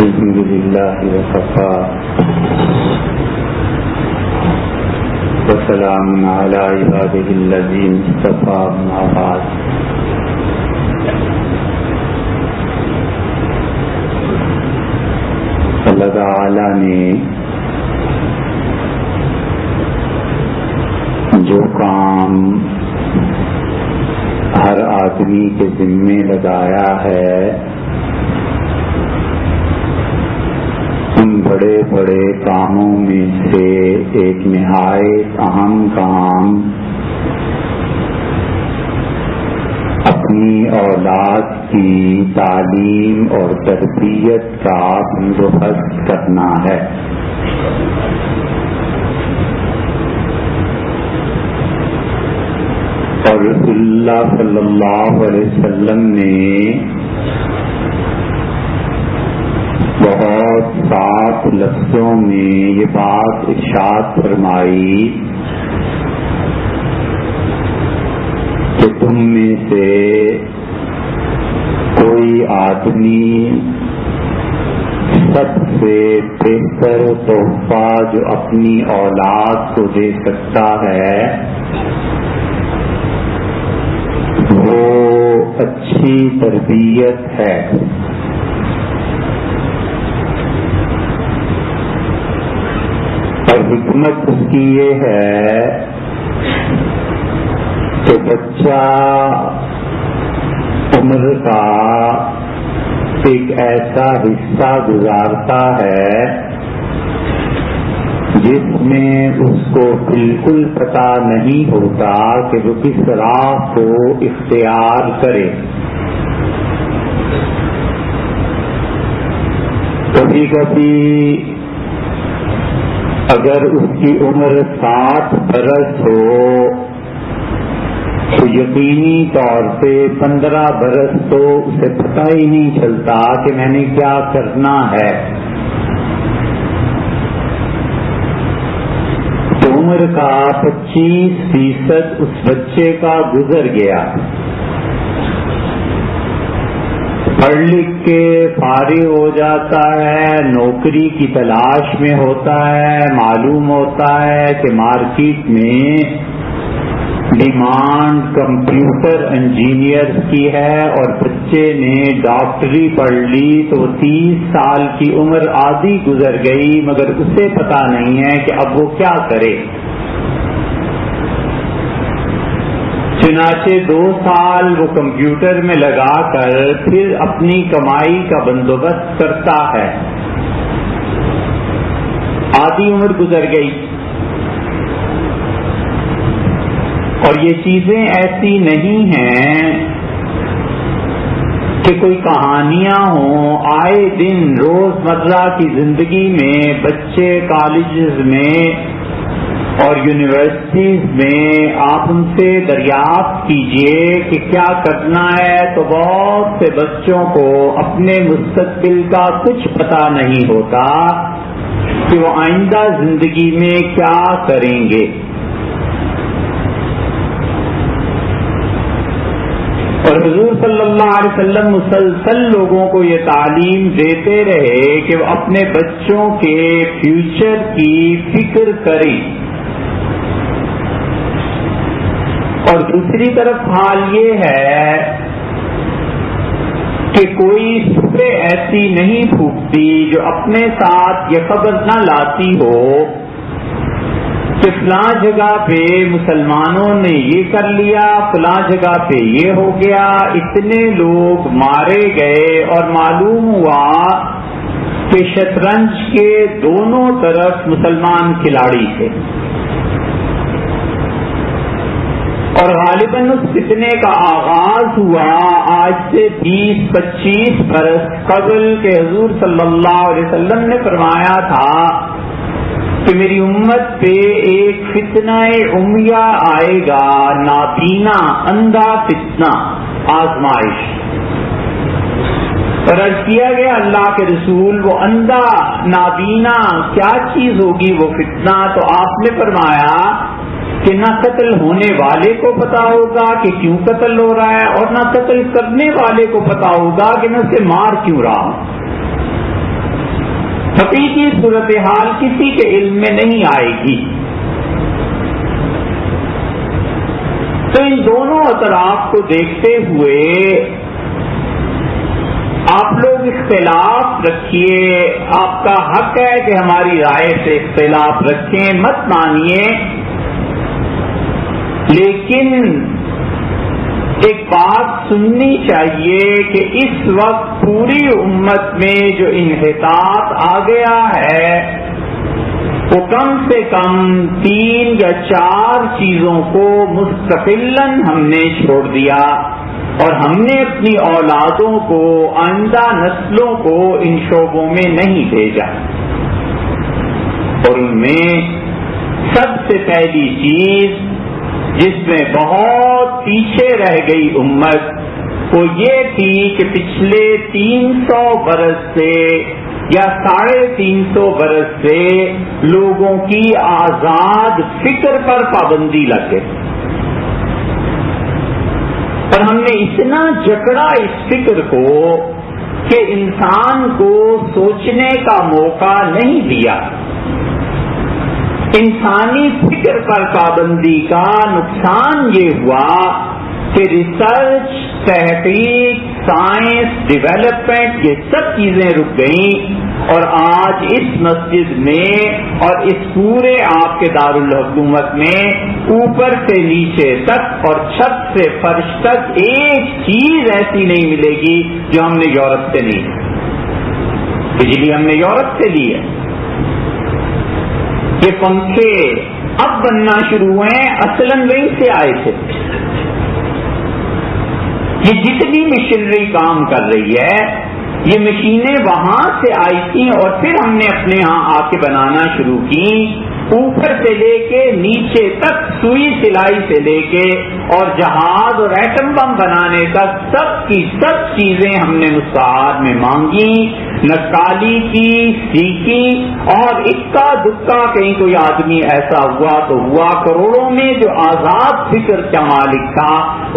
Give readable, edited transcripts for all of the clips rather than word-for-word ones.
الحمد للہ وکفی وسلام علی عبادہ الذین اصطفی اما بعد۔ اللہ تعالی نے جو کام ہر آدمی کے ذمے لگایا ہے، ان بڑے بڑے کاموں میں سے ایک نہایت اہم کام اپنی اولاد کی تعلیم اور تربیت کا بندوبست کرنا ہے۔ اور رسول اللہ صلی اللہ علیہ وسلم نے بہت صاف لفظوں میں یہ بات ارشاد فرمائی کہ تم میں سے کوئی آدمی سب سے بہتر تحفہ جو اپنی اولاد کو دے سکتا ہے وہ اچھی تربیت ہے۔ اور حکمت اس کی یہ ہے کہ بچہ عمر کا ایک ایسا حصہ گزارتا ہے جس میں اس کو بالکل پتہ نہیں ہوتا کہ وہ کس راہ کو اختیار کرے۔ کبھی کبھی اگر اس کی عمر 60 برس ہو تو یقینی طور سے 15 برس تو اسے پتہ ہی نہیں چلتا کہ میں نے کیا کرنا ہے۔ تو عمر کا 25% اس بچے کا گزر گیا، پڑھ لکھ کے فارغ ہو جاتا ہے، نوکری کی تلاش میں ہوتا ہے، معلوم ہوتا ہے کہ مارکیٹ میں ڈیمانڈ کمپیوٹر انجینئر کی ہے اور بچے نے ڈاکٹری پڑھ لی تو 30 سال کی عمر آدھی گزر گئی، مگر اسے پتہ نہیں ہے کہ اب وہ کیا کرے۔ چنانچہ 2 سال وہ کمپیوٹر میں لگا کر پھر اپنی کمائی کا بندوبست کرتا ہے، آدھی عمر گزر گئی۔ اور یہ چیزیں ایسی نہیں ہیں کہ کوئی کہانیاں ہوں، آئے دن روزمرہ کی زندگی میں بچے کالجز میں اور یونیورسٹیز میں آپ ان سے دریافت کیجئے کہ کیا کرنا ہے تو بہت سے بچوں کو اپنے مستقبل کا کچھ پتہ نہیں ہوتا کہ وہ آئندہ زندگی میں کیا کریں گے۔ اور حضور صلی اللہ علیہ وسلم مسلسل لوگوں کو یہ تعلیم دیتے رہے کہ وہ اپنے بچوں کے فیوچر کی فکر کریں۔ اور دوسری طرف حال یہ ہے کہ کوئی صبح ایسی نہیں پھوٹتی جو اپنے ساتھ یہ خبر نہ لاتی ہو کہ فلاں جگہ پہ مسلمانوں نے یہ کر لیا، فلاں جگہ پہ یہ ہو گیا، اتنے لوگ مارے گئے، اور معلوم ہوا کہ شطرنج کے دونوں طرف مسلمان کھلاڑی تھے۔ اور غالباً اس فتنے کا آغاز ہوا آج سے 20-25 برس قبل کہ حضور صلی اللہ علیہ وسلم نے فرمایا تھا کہ میری امت پہ ایک فتنہ امیہ آئے گا، نابینا اندھا فتنہ، آزمائش۔ اور عرض کیا گیا اللہ کے رسول وہ اندھا نابینا کیا چیز ہوگی وہ فتنہ؟ تو آپ نے فرمایا کہ نہ قتل ہونے والے کو پتا ہوگا کہ کیوں قتل ہو رہا ہے، اور نہ قتل کرنے والے کو پتا ہوگا کہ میں اسے مار کیوں رہا ہوں۔ حقیقی صورتحال کسی کے علم میں نہیں آئے گی. تو ان دونوں اطراف کو دیکھتے ہوئے آپ لوگ اختلاف رکھیے، آپ کا حق ہے کہ ہماری رائے سے اختلاف رکھیں، مت مانیے، لیکن ایک بات سننی چاہیے کہ اس وقت پوری امت میں جو انحطاط آ گیا ہے وہ کم سے کم 3 یا 4 چیزوں کو مستقلاً ہم نے چھوڑ دیا، اور ہم نے اپنی اولادوں کو، آئندہ نسلوں کو ان شعبوں میں نہیں بھیجا. اور ان میں سب سے پہلی چیز جس میں بہت پیچھے رہ گئی امت وہ یہ تھی کہ پچھلے 300 برس سے یا 350 برس سے لوگوں کی آزاد فکر پر پابندی لگ گئی، اور ہم نے اتنا جکڑا اس فکر کو کہ انسان کو سوچنے کا موقع نہیں دیا. انسانی فکر پر پابندی کا نقصان یہ ہوا کہ ریسرچ، تحقیق، سائنس، ڈیولپمنٹ یہ سب چیزیں رک گئیں، اور آج اس مسجد میں اور اس پورے آپ کے دارالحکومت میں اوپر سے نیچے تک اور چھت سے فرش تک ایک چیز ایسی نہیں ملے گی جو ہم نے یورپ سے لی. بجلی ہم نے یورپ سے لی ہے. یہ پنکھے اب بننا شروع ہوئے ہیں، اصلاً وہیں سے آئے تھے. یہ جتنی مشینری کام کر رہی ہے یہ مشینیں وہاں سے آئی تھیں، اور پھر ہم نے اپنے ہاں آ کے بنانا شروع کی، اوپر سے لے کے نیچے تک، سوئی سلائی سے لے کے اور جہاز اور ایٹم بم بنانے تک سب کی سب چیزیں ہم نے مستعار میں مانگی، نکالی کی، سیکھی، اور اکا دکا کہیں کوئی آدمی ایسا ہوا تو ہوا. کروڑوں میں جو آزاد فکر کا مالک تھا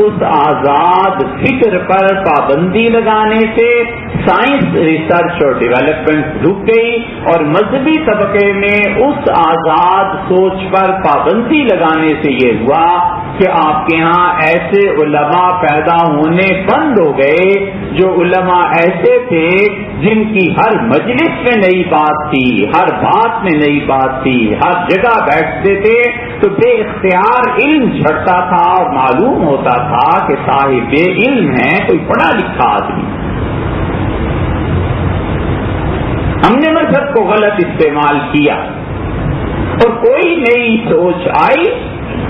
اس آزاد فکر پر پابندی لگانے سے سائنس، ریسرچ اور ڈیولپمنٹ رک گئی، اور مذہبی طبقے میں اس آزاد سوچ پر پابندی لگانے سے یہ ہوا کہ آپ کے ہاں ایسے علماء پیدا ہونے بند ہو گئے جو علماء ایسے تھے جن کی ہر مجلس میں نئی بات تھی، ہر بات میں نئی بات تھی، ہر جگہ بیٹھتے تھے تو بے اختیار علم جھڑتا تھا اور معلوم ہوتا تھا کہ صاحب علم ہے، کوئی پڑھا لکھا آدمی. ہم نے مذہب کو غلط استعمال کیا اور کوئی نئی سوچ آئی،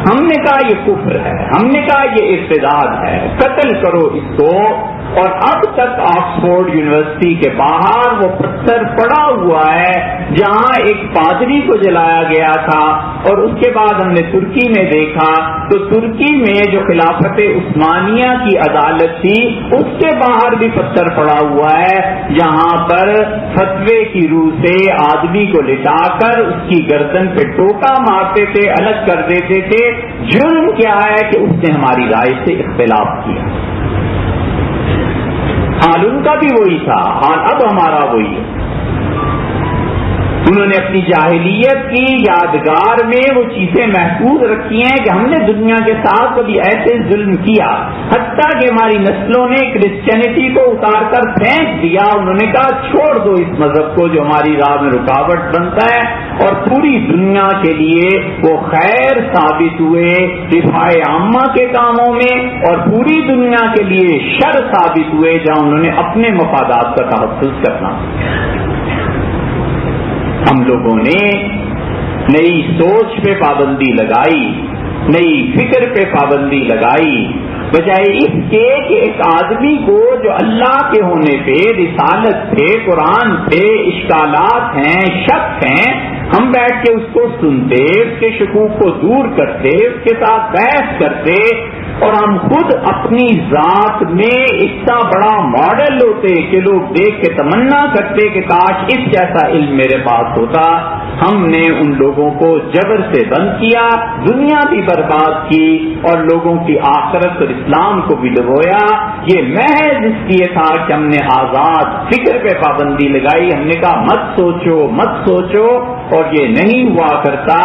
ہم نے کہا یہ کفر ہے، ہم نے کہا یہ ارتداد ہے، قتل کرو اس کو. اور اب تک آکسفورڈ یونیورسٹی کے باہر وہ پتھر پڑا ہوا ہے جہاں ایک پادری کو جلایا گیا تھا، اور اس کے بعد ہم نے ترکی میں دیکھا تو ترکی میں جو خلافت عثمانیہ کی عدالت تھی اس کے باہر بھی پتھر پڑا ہوا ہے جہاں پر فتوے کی روح سے آدمی کو لٹا کر اس کی گردن پہ ٹوکا مارتے تھے، الگ کر دیتے تھے. جرم کیا ہے کہ اس نے ہماری رائے سے اختلاف کیا. حال ان کا بھی وہی تھا، حال اب ہمارا وہی ہے. انہوں نے اپنی جاہلیت کی یادگار میں وہ چیزیں محفوظ رکھی ہیں کہ ہم نے دنیا کے ساتھ کبھی ایسے ظلم کیا، حتیٰ کہ ہماری نسلوں نے کرسچینٹی کو اتار کر پھینک دیا. انہوں نے کہا چھوڑ دو اس مذہب کو جو ہماری راہ میں رکاوٹ بنتا ہے، اور پوری دنیا کے لیے وہ خیر ثابت ہوئے دفاع عامہ کے کاموں میں، اور پوری دنیا کے لیے شر ثابت ہوئے جہاں انہوں نے اپنے مفادات کا تحفظ کرنا. ہم لوگوں نے نئی سوچ پہ پابندی لگائی، نئی فکر پہ پابندی لگائی، بجائے اس کے کہ ایک آدمی کو جو اللہ کے ہونے پہ، رسالت پہ، قرآن پہ اشکالات ہیں، شک ہیں، ہم بیٹھ کے اس کو سنتے، اس کے شکوک کو دور کرتے، اس کے ساتھ بحث کرتے، اور ہم خود اپنی ذات میں اتنا بڑا ماڈل ہوتے کہ لوگ دیکھ کے تمنا کرتے کہ کاش اس جیسا علم میرے پاس ہوتا. ہم نے ان لوگوں کو جبر سے بند کیا، دنیا بھی برباد کی اور لوگوں کی آخرت اور اسلام کو بھی ڈبویا۔ یہ محض اس لیے تھا کہ ہم نے آزاد فکر پہ پابندی لگائی، ہم نے کہا مت سوچو مت سوچو، اور یہ نہیں ہوا کرتا۔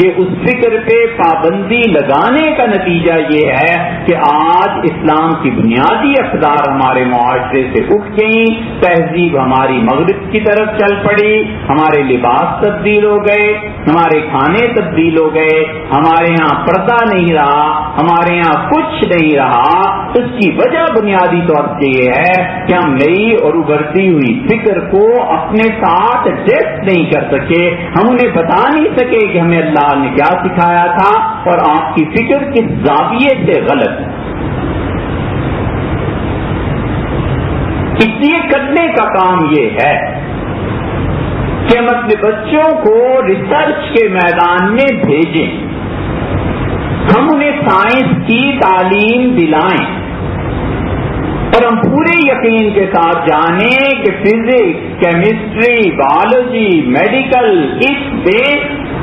یہ اس فکر پہ پابندی لگانے کا نتیجہ یہ ہے کہ آج اسلام کی بنیادی اقدار ہمارے معاشرے سے اٹھ گئیں، تہذیب ہماری مغرب کی طرف چل پڑی، ہمارے لباس تبدیل ہو گئے، ہمارے کھانے تبدیل ہو گئے، ہمارے ہاں پردہ نہیں رہا، ہمارے ہاں کچھ نہیں رہا۔ اس کی وجہ بنیادی طور سے یہ ہے کہ ہم نئی اور ابھرتی ہوئی فکر کو اپنے ساتھ ایڈجسٹ نہیں کر سکے، ہم انہیں بتا نہیں سکے کہ ہمیں اللہ نے کیا سکھایا تھا اور آپ کی فکر کس زاویے سے غلط ہے۔ اس لیے کرنے کا کام یہ ہے کہ ہم اپنے بچوں کو ریسرچ کے میدان میں بھیجیں، ہم انہیں سائنس کی تعلیم دلائیں اور ہم پورے یقین کے ساتھ جانیں کہ فزکس، کیمسٹری، بایولوجی، میڈیکل، اس پہ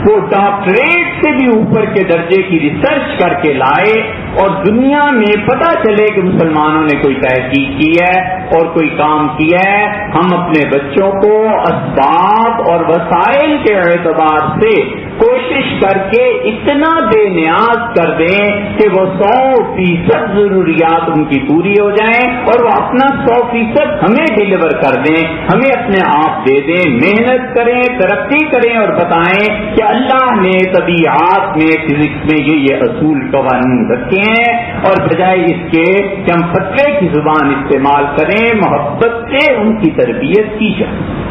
وہ ڈاکٹریٹ سے بھی اوپر کے درجے کی ریسرچ کر کے لائے اور دنیا میں پتہ چلے کہ مسلمانوں نے کوئی تحقیق کی ہے اور کوئی کام کیا ہے۔ ہم اپنے بچوں کو اسباب اور وسائل کے اعتبار سے کوشش کر کے اتنا بے نیاز کر دیں کہ وہ 100% ضروریات ان کی پوری ہو جائیں اور وہ اپنا 100% ہمیں ڈیلیور کر دیں، ہمیں اپنے آپ دے دیں، محنت کریں، ترقی کریں اور بتائیں کہ اللہ نے طبیعت میں، فزکس میں یہ اصول قوانین رکھے ہیں، اور بجائے اس کے کہ ہم فتوے کی زبان استعمال کریں، محبت سے ان کی تربیت کی جائے۔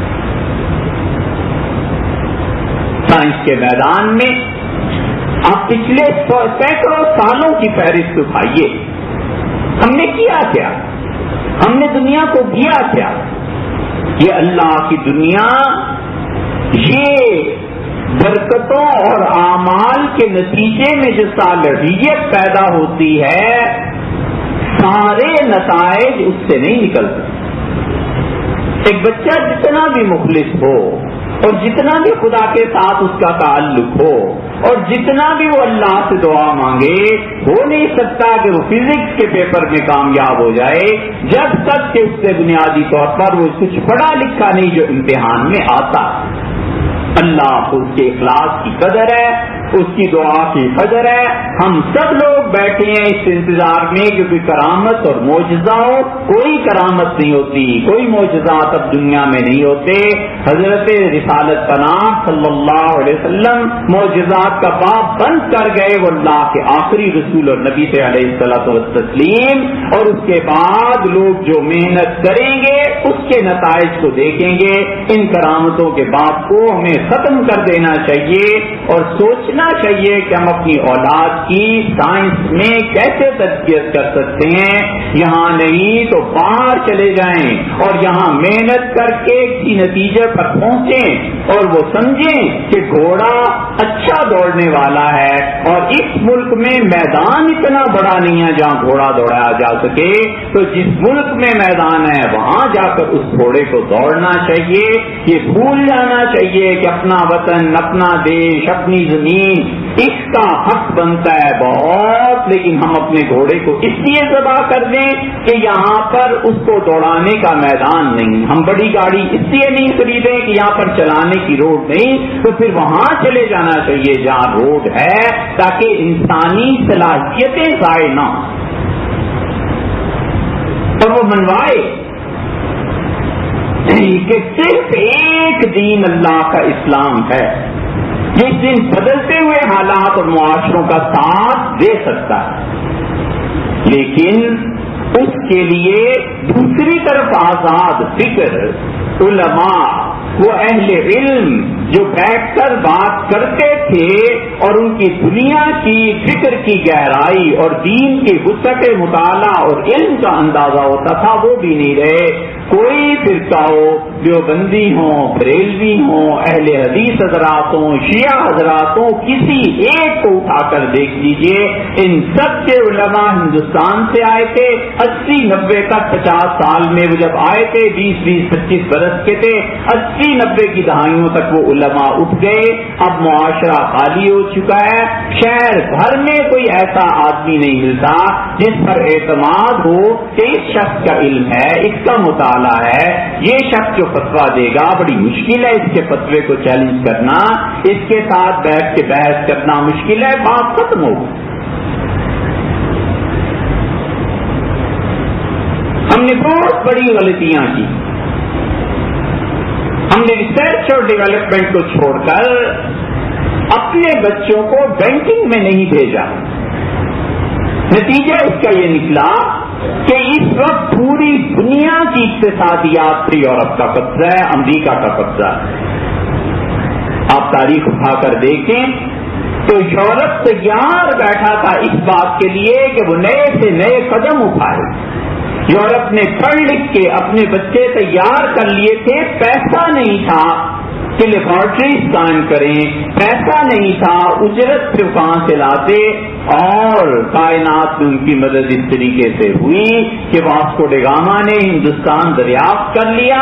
سائنس کے میدان میں آپ پچھلے سینکڑوں سالوں کی فہرست اٹھائیے، ہم نے کیا کیا، ہم نے دنیا کو دیا کیا؟ یہ اللہ کی دنیا، یہ برکتوں اور اعمال کے نتیجے میں جو صالحیت پیدا ہوتی ہے، سارے نتائج اس سے نہیں نکلتے۔ ایک بچہ جتنا بھی مخلص ہو اور جتنا بھی خدا کے ساتھ اس کا تعلق ہو اور جتنا بھی وہ اللہ سے دعا مانگے، ہو نہیں سکتا کہ وہ فزکس کے پیپر میں کامیاب ہو جائے جب تک کہ اس سے بنیادی طور پر وہ کچھ پڑھا لکھا نہیں جو امتحان میں آتا۔ اللہ اس کے اخلاص کی قدر ہے، اس کی دعا کی قدر ہے۔ ہم سب لوگ بیٹھے ہیں اس انتظار میں کہ کوئی کرامت اور معجزہ ہو، کوئی کرامت نہیں ہوتی، کوئی معجزات اب دنیا میں نہیں ہوتے۔ حضرت رسالت پناہ صلی اللہ علیہ وسلم معجزات کا باب بند کر گئے، وہ اللہ کے آخری رسول اور نبی تھے علیہ الصلوۃ والتسلیم، اور اس کے بعد لوگ جو محنت کریں گے اس کے نتائج کو دیکھیں گے۔ ان کرامتوں کے باب کو ہمیں ختم کر دینا چاہیے اور سوچنا چاہیے کہ ہم اپنی اولاد کی سائنس میں کیسے تربیت کر سکتے ہیں۔ یہاں نہیں تو باہر چلے جائیں اور یہاں محنت کر کے کسی نتیجے پر پہنچیں اور وہ سمجھیں کہ گھوڑا اچھا دوڑنے والا ہے، اور اس ملک میں میدان اتنا بڑا نہیں ہے جہاں گھوڑا دوڑایا جا سکے، تو جس ملک میں میدان ہے وہاں جا کر اس گھوڑے کو دوڑنا چاہیے۔ یہ بھول جانا چاہیے کہ اپنا وطن، اپنا دیش، اپنی زمین اس کا حق بنتا ہے بہت، لیکن ہم اپنے گھوڑے کو اس لیے ذبح کر دیں کہ یہاں پر اس کو دوڑانے کا میدان نہیں، ہم بڑی گاڑی اس لیے نہیں خریدیں کہ یہاں پر چلانے کی روڈ نہیں، تو پھر وہاں چلے جانا چاہیے جہاں روڈ ہے، تاکہ انسانی صلاحیتیں ضائع نہ ہوں اور وہ منوائے کہ صرف ایک دین اللہ کا اسلام ہے، جس دن بدلتے ہوئے حالات اور معاشروں کا ساتھ دے سکتا ہے، لیکن اس کے لیے دوسری طرف آزاد فکر علماء، وہ اہل علم جو بیٹھ کر بات کرتے تھے اور ان کی دنیا کی فکر کی گہرائی اور دین کی وسعت مطالعہ اور علم کا اندازہ ہوتا تھا، وہ بھی نہیں رہے۔ کوئی فرقہ ہو، دیوبندی ہوں، بریلوی ہوں، اہل حدیث حضرات ہوں، شیعہ حضرات ہوں، کسی ایک کو اٹھا کر دیکھ لیجئے، ان سب کے علماء ہندوستان سے آئے تھے 80 90 تک، 50 سال میں وہ جب آئے تھے 20 25 برس کے تھے، 80 90 کی دہائیوں تک وہ علماء اٹھ گئے. اب معاشرہ خالی ہو چکا ہے. شہر بھر میں کوئی ایسا آدمی نہیں ملتا جس پر اعتماد ہو کہ اس شخص کا علم ہے، اس کا مطالعہ ہے، یہ شخص جو فتویٰ دے گا بڑی مشکل ہے اس کے فتوے کو چیلنج کرنا، اس کے ساتھ بیٹھ کے بحث کرنا مشکل ہے، بات ختم ہو. ہم نے بہت بڑی غلطیاں کی. ہم نے ریسرچ اور ڈیولپمنٹ کو چھوڑ کر اپنے بچوں کو بینکنگ میں نہیں بھیجا. نتیجہ اس کا یہ نکلا کہ اس وقت پوری دنیا کی اقتصادیات پر یورپ کا قبضہ ہے، امریکہ کا قبضہ ہے. آپ تاریخ اٹھا کر دیکھیں تو یورپ تیار بیٹھا تھا اس بات کے لیے کہ وہ نئے سے نئے قدم اٹھائے. یورپ نے پڑھ لکھ کے اپنے بچے تیار کر لیے تھے، پیسہ نہیں تھا کہ لیبارٹریز قائم کریں، پیسہ نہیں تھا، اجرت پھر کہاں سے لاتے. اور کائنات میں ان کی مدد اس طریقے سے ہوئی کہ واسکو ڈی گاما نے ہندوستان دریافت کر لیا،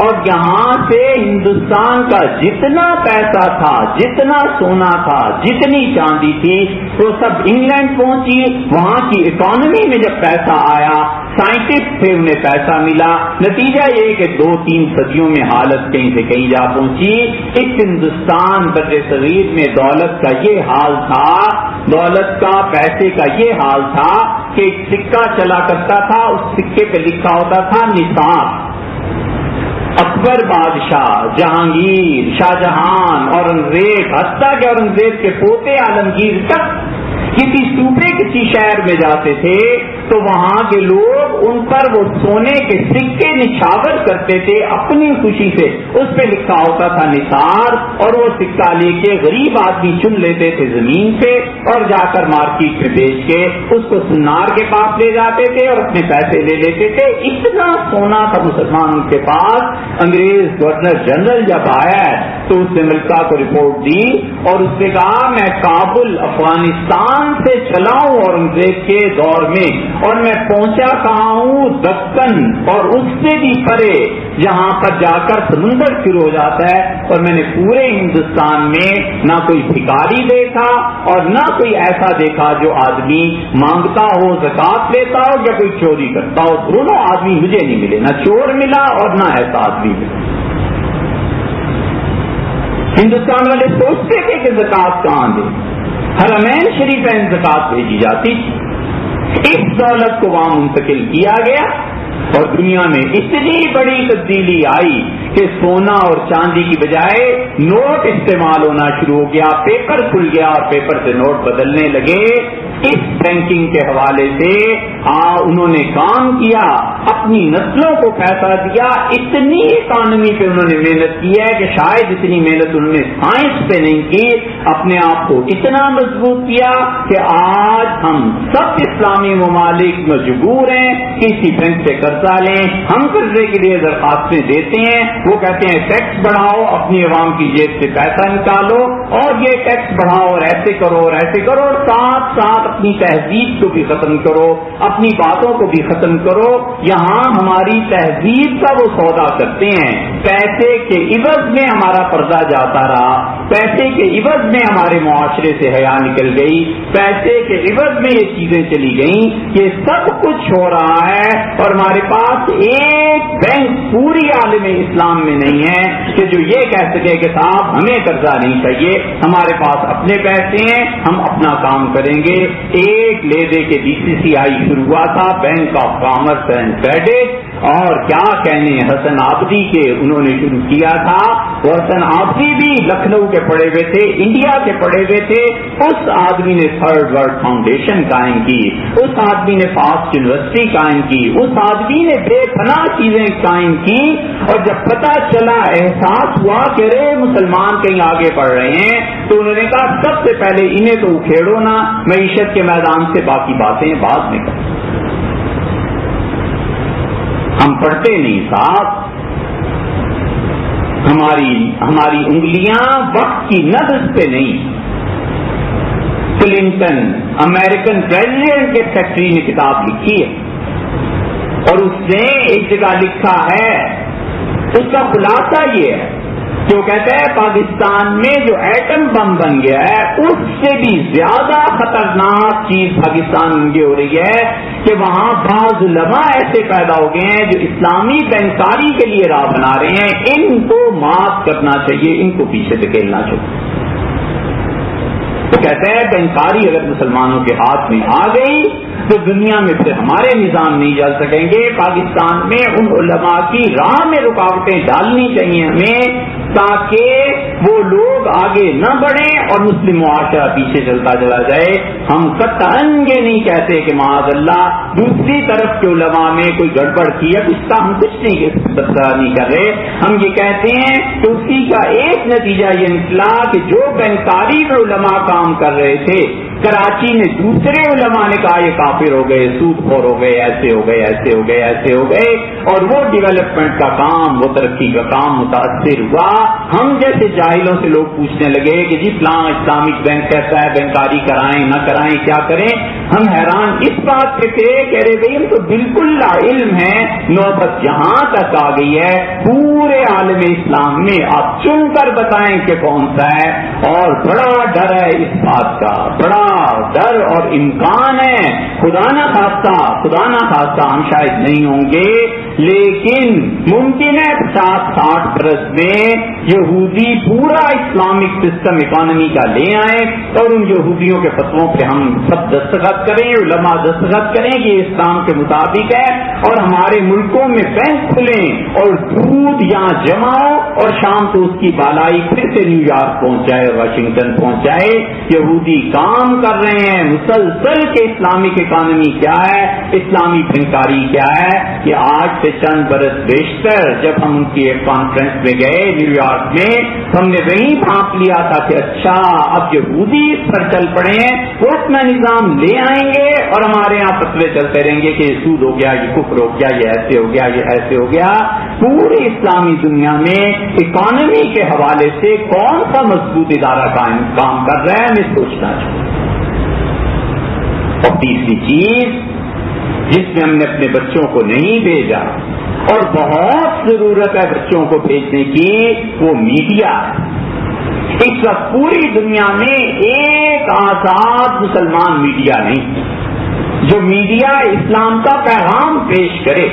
اور یہاں سے ہندوستان کا جتنا پیسہ تھا، جتنا سونا تھا، جتنی چاندی تھی، وہ سب انگلینڈ پہنچی. وہاں کی اکانومی میں جب پیسہ آیا، سائنٹسٹ تھے، انہیں پیسہ ملا. نتیجہ یہ کہ 2-3 صدیوں میں حالت کہیں سے کہیں جا پہنچی. اس ہندوستان بر صغیر میں دولت کا یہ حال تھا، دولت کا پیسے کا یہ حال تھا کہ ایک سکہ چلا کرتا تھا، اس سکے پہ لکھا ہوتا تھا نصاب. اکبر بادشاہ، جہانگیر، شاہجہان، اورنگزیب، حتیٰ کہ اورنگزیب کے پوتے عالمگیر تک کسی صوبے کسی شہر میں جاتے تھے تو وہاں کے لوگ ان پر وہ سونے کے سکے نچھاور کرتے تھے اپنی خوشی سے. اس پہ لکھا ہوتا تھا نثار، اور وہ سکہ لے کے غریب آدمی چن لیتے تھے زمین سے اور جا کر مارکیٹ میں بیچ کے اس کو سنار کے پاس لے جاتے تھے اور اپنے پیسے لے لیتے تھے. اتنا سونا تھا مسلمانوں کے پاس. انگریز گورنر جنرل جب آیا تو اس نے ملکہ کو رپورٹ دی اور اس نے کہا میں کابل افغانستان سے چلاؤں اورنگزیب کے دور میں، اور میں پہنچا کہاں ہوں دکن، اور اس سے بھی پرے جہاں پر جا کر سمندر شروع ہو جاتا ہے. اور میں نے پورے ہندوستان میں نہ کوئی بھکاری دیکھا اور نہ کوئی ایسا دیکھا جو آدمی مانگتا ہو، زکات لیتا ہو یا کوئی چوری کرتا ہو. دونوں آدمی مجھے نہیں ملے، نہ چور ملا اور نہ ایسا آدمی ملا. ہندوستان والے سوچتے تھے کہ زکات کہاں دے، حرمین شریفین زکات بھیجی جاتی. اس دولت کو وہاں منتقل کیا گیا اور دنیا میں اتنی بڑی تبدیلی آئی کہ سونا اور چاندی کی بجائے نوٹ استعمال ہونا شروع ہو گیا. پیپر کھل گیا اور پیپر سے نوٹ بدلنے لگے. اس بینکنگ کے حوالے سے انہوں نے کام کیا، اپنی نسلوں کو پیسہ دیا. اتنی اکانومی پہ انہوں نے محنت کی ہے کہ شاید اتنی محنت انہوں نے سائنس پہ نہیں کی. اپنے آپ کو اتنا مضبوط کیا کہ آج ہم سب اسلامی ممالک مجبور ہیں کسی بینک سے قرضہ لیں. ہم قرضے کے لیے درخواستیں دیتے ہیں، وہ کہتے ہیں ٹیکس بڑھاؤ، اپنی عوام کی جیب سے پیسہ نکالو اور یہ ٹیکس بڑھاؤ اور ایسے کرو اور ایسے کرو، اور ساتھ ساتھ اپنی تہذیب کو بھی ختم کرو، اپنی باتوں کو بھی ختم کرو. یہاں ہماری تہذیب کا وہ سودا کرتے ہیں. پیسے کے عوض میں ہمارا پردہ جاتا رہا، پیسے کے عوض میں ہمارے معاشرے سے حیا نکل گئی، پیسے کے عوض میں یہ چیزیں چلی گئیں. یہ سب کچھ ہو رہا ہے اور ہمارے پاس ایک بینک پوری عالم اسلام میں نہیں ہے کہ جو یہ کہہ سکے کہ صاحب ہمیں قرضہ نہیں چاہیے، ہمارے پاس اپنے پیسے ہیں، ہم اپنا کام کریں گے. ایک لے دے کے BCCI شروع ہوا تھا، bank of commerce and credit, اور کیا کہنے حسن آبدی کے انہوں نے شروع کیا تھا. وہ حسن آبدی بھی لکھنؤ کے پڑھے ہوئے تھے، انڈیا کے پڑھے ہوئے تھے. اس آدمی نے تھرڈ ورلڈ فاؤنڈیشن قائم کی، اس آدمی نے فاسٹ یونیورسٹی قائم کی، اس آدمی نے بے پناہ چیزیں قائم کی. اور جب پتہ چلا، احساس ہوا کہ رے مسلمان کہیں آگے بڑھ رہے ہیں، تو انہوں نے کہا سب سے پہلے انہیں تو اکھیڑو نا، معیشت کے میدان سے باقی باتیں بعد میں کریں. ہم پڑھتے نہیں صاحب. ہماری انگلیاں وقت کی نبض پہ نہیں. کلنٹن امریکن پریزیڈنٹ کے سیکرٹری نے کتاب لکھی ہے اور اس نے ایک جگہ لکھا ہے, اس کا خلاصہ یہ ہے جو کہتا ہے پاکستان میں جو ایٹم بم بن گیا ہے اس سے بھی زیادہ خطرناک چیز پاکستان میں ہو رہی ہے کہ وہاں بعض علماء ایسے پیدا ہو گئے ہیں جو اسلامی بینکاری کے لیے راہ بنا رہے ہیں. ان کو معاف کرنا چاہیے, ان کو پیچھے دھکیلنا چاہیے. وہ کہتے ہیں بینکاری اگر مسلمانوں کے ہاتھ میں آ گئی تو دنیا میں پھر ہمارے نظام نہیں چل سکیں گے. پاکستان میں ان علماء کی راہ میں رکاوٹیں ڈالنی چاہیے ہمیں تاکہ وہ لوگ آگے نہ بڑھیں اور مسلم معاشرہ پیچھے چلتا چلا جائے. ہم قطعاً یہ نہیں کہتے کہ معاذ اللہ دوسری طرف کے علماء میں کوئی گڑبڑ کی ہے, ہم کچھ نہیں کر رہے. ہم یہ کہتے ہیں کہ اسی کا ایک نتیجہ یہ نکلا کہ جو بینکاری میں علماء کام کر رہے تھے کراچی میں دوسرے علماء نے کہا یہ کافر ہو گئے, سود خور ہو گئے, ایسے ہو گئے, ایسے ہو گئے, ایسے ہو گئے, اور وہ ڈیولپمنٹ کا کام, وہ ترقی کا کام متاثر ہوا. ہم جیسے جاہلوں سے لوگ پوچھنے لگے کہ جی فلاں اسلامک بینک کیسا ہے, بینکاری کرائیں نہ کرائیں, کیا کریں. ہم حیران اس بات پہ تھے کہ ارے بھائی ہم تو بالکل لا علم ہے. نوبت جہاں تک آ گئی ہے پورے عالم اسلام میں آپ چن کر بتائیں کہ کون سا ہے, اور بڑا ڈر ہے اس بات کا, بڑا ڈر اور امکان ہے. خدا نہ خاصہ ہم شاید نہیں ہوں گے, لیکن ممکن ہے 50-60 برس میں یہودی پورا اسلامک سسٹم اکانومی کا لے آئے اور ان یہودیوں کے فتووں پہ ہم سب دستخط کریں, علماء دستخط کریں کہ یہ اسلام کے مطابق ہے, اور ہمارے ملکوں میں بینک کھلیں اور دودھ یہاں جماؤ اور شام کو اس کی بالائی پھر سے نیو یارک پہنچ جائے, واشنگٹن پہنچ جائے. یہودی کام کر رہے ہیں مسلسل کہ اسلامک اکانومی کیا ہے, اسلامی بینکاری کیا ہے. کہ آج سے چند برس بیشتر جب ہم ان کی ایک کانفرنس میں گئے نیو یارک میں, ہم نے وہیں بھانپ لیا تھا کہ اچھا اب یہودی اس پر چل پڑے ہیں, وہ اپنا نظام لے آئیں گے اور ہمارے یہاں فتوے چلتے رہیں گے کہ یہ سود ہو گیا, یہ کفر ہو گیا, یہ ایسے ہو گیا, یہ ایسے ہو گیا. پوری اسلامی دنیا میں اکانومی کے حوالے سے کون سا مضبوط ادارہ کام کر رہا ہے, ہمیں سوچنا چاہیے. اور تیسری چیز جس میں ہم نے اپنے بچوں کو نہیں بھیجا اور بہت ضرورت ہے بچوں کو بھیجنے کی, وہ میڈیا ہے. اس وقت پوری دنیا میں ایک آزاد مسلمان میڈیا نہیں جو میڈیا اسلام کا پیغام پیش کرے.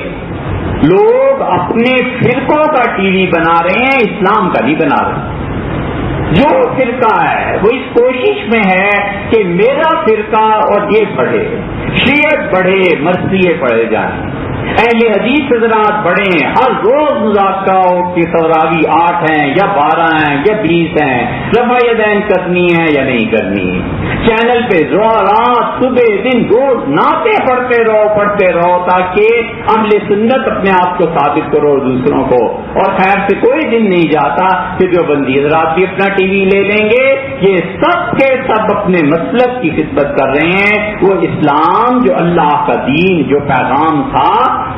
لوگ اپنے فرقوں کا ٹی وی بنا رہے ہیں, اسلام کا نہیں بنا رہے. جو فرقہ ہے وہ اس کوشش میں ہے کہ میرا فرقہ اور یہ پڑھے, شیعت پڑھے, مرثیے پڑھے جائیں, اہل حدیث حضرات بڑھے, ہر روز مذاکرہ کی تراویح 8 ہیں یا 12 ہیں یا 20 ہیں, رفع یدین کرنی ہے یا نہیں کرنی. چینل پہ رات صبح دن روز نعتیں پڑھتے رہو تاکہ اہل سنت اپنے آپ کو ثابت کرو دوسروں کو. اور خیر سے کوئی دن نہیں جاتا کہ جو بندی حضرات بھی اپنا ٹی وی لے لیں گے. یہ سب کے سب اپنے مسلک کی خدمت کر رہے ہیں. وہ اسلام جو اللہ کا دین, جو پیغام تھا,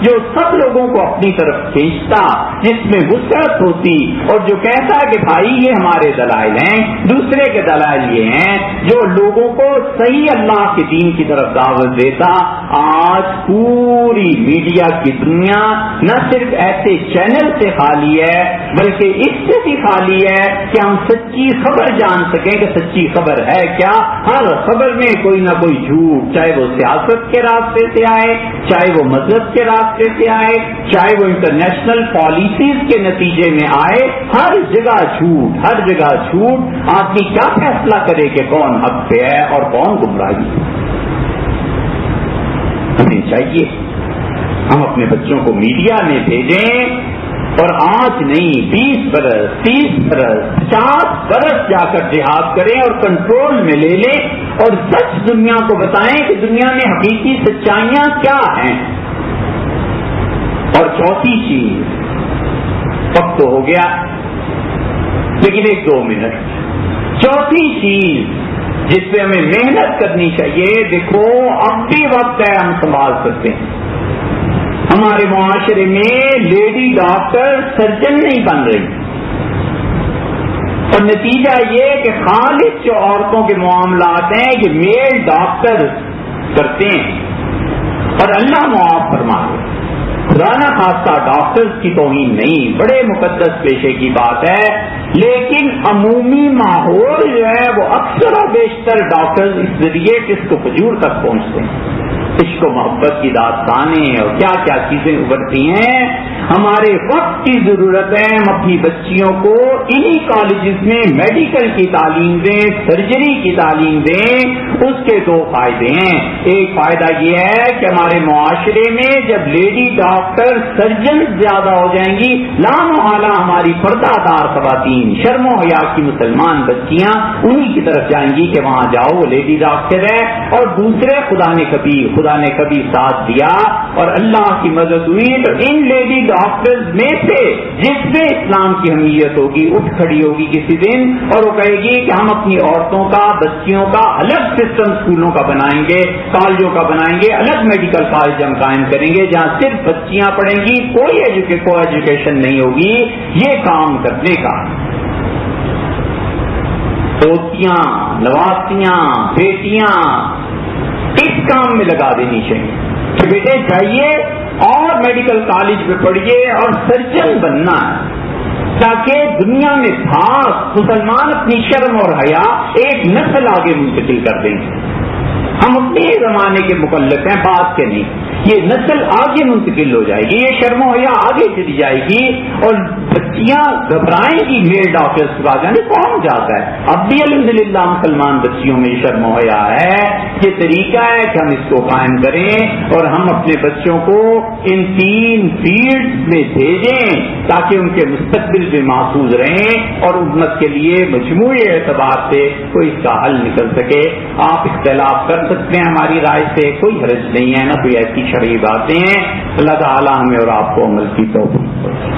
جو سب لوگوں کو اپنی طرف کھینچتا, جس میں وسعت ہوتی اور جو کہتا کہ بھائی یہ ہمارے دلائل ہیں, دوسرے کے دلائل یہ ہیں, جو لوگوں کو صحیح اللہ کے دین کی طرف دعوت دیتا. آج پوری میڈیا کی دنیا نہ صرف ایسے چینل سے خالی ہے بلکہ اس سے بھی خالی ہے کہ ہم سچی خبر جان سکیں کہ سچی خبر ہے کیا. ہر خبر میں کوئی نہ کوئی جھوٹ, چاہے وہ سیاست کے راستے سے آئے, چاہے وہ مذہب کے راستے سے آئے, چاہے وہ انٹرنیشنل پالیسیز کے نتیجے میں آئے, ہر جگہ جھوٹ, ہر جگہ جھوٹ. آدمی کیا فیصلہ کرے کہ کون حق پہ ہے اور کون گمراہی. ہمیں چاہیے ہم اپنے بچوں کو میڈیا میں بھیجیں, اور آج نہیں 20 برس 30 برس 50 برس جا کر جہاد کریں اور کنٹرول میں لے لیں اور سچ دنیا کو بتائیں کہ دنیا میں حقیقی سچائیاں کیا ہیں. اور چوتھی چیز, وقت تو ہو گیا لیکن 1-2 منٹ, چوتھی چیز جس پہ ہمیں محنت کرنی چاہیے. دیکھو اب بھی وقت ہے, ہم سنبھال سکتے ہیں. ہمارے معاشرے میں لیڈی ڈاکٹر سرجن نہیں بن رہی, اور نتیجہ یہ کہ خالص جو عورتوں کے معاملات ہیں یہ میل ڈاکٹر کرتے ہیں، اور اللہ معاف فرمائے، خدا نہ خاصہ ڈاکٹرز کی توہین نہیں، بڑے مقدس پیشے کی بات ہے، لیکن عمومی ماحول جو ہے وہ اکثر و بیشتر ڈاکٹرز اس ذریعے کس کو فجور تک پہنچتے ہیں، عشق و محبت کی داستانیں اور کیا کیا چیزیں ابھرتی ہیں۔ ہمارے وقت کی ضرورت ہے ہم اپنی بچیوں کو انہی کالجز میں میڈیکل کی تعلیم دیں، سرجری کی تعلیم دیں۔ اس کے دو فائدے ہیں، ایک فائدہ یہ ہے کہ ہمارے معاشرے میں جب لیڈی ڈاکٹر سرجن زیادہ ہو جائیں گی، لا محالہ ہماری پردہ دار خواتین، شرم و حیا کی مسلمان بچیاں انہی کی طرف جائیں گی کہ وہاں جاؤ وہ لیڈی ڈاکٹر ہے۔ اور دوسرے خدا نے کبھی ساتھ دیا اور اللہ کی مدد ہوئی تو ان لیڈی ڈاکٹرز میں سے جس میں اسلام کی حمیت ہوگی اٹھ کھڑی ہوگی کسی دن اور وہ کہے گی کہ ہم اپنی عورتوں کا، بچیوں کا الگ سسٹم اسکولوں کا بنائیں گے، کالجوں کا بنائیں گے، الگ میڈیکل کالج ہم قائم کریں گے جہاں صرف بچیاں پڑھیں گی، کوئی ایجوکیشن نہیں ہوگی۔ یہ کام کرنے کا پوتیاں، نواسیاں، بیٹیاں اس کام میں لگا دینی چاہیے کہ بیٹے جائیے اور میڈیکل کالج میں پڑھیے اور سرجن بننا ہے، تاکہ دنیا میں خاص مسلمان اپنی شرم اور حیا ایک نسل آگے منتقل کر دیں گے۔ ہم اپنے زمانے کے مکلف ہیں، بات کے نہیں، یہ نسل آگے منتقل ہو جائے گی، یہ شرم و حیا آگے چلی جائے گی اور بچیاں گھبرائیں گی میل ڈاکٹرز کے پاس جانے کون جاتا ہے۔ اب بھی الحمدللہ مسلمان بچیوں میں شرم و حیا ہے، یہ طریقہ ہے کہ ہم اس کو قائم کریں اور ہم اپنے بچوں کو ان 3 فیلڈز میں بھیجیں تاکہ ان کے مستقبل بھی محفوظ رہیں اور امت کے لیے مجموعی اعتبار سے کوئی اس کا حل نکل سکے۔ آپ اختلاف کر سکتے ہیں ہماری رائے سے، کوئی حرج نہیں ہے، نہ کوئی ایسی شرعی باتیں ہیں۔ اللہ تعالیٰ ہمیں اور آپ کو عمل کی توفیق دے۔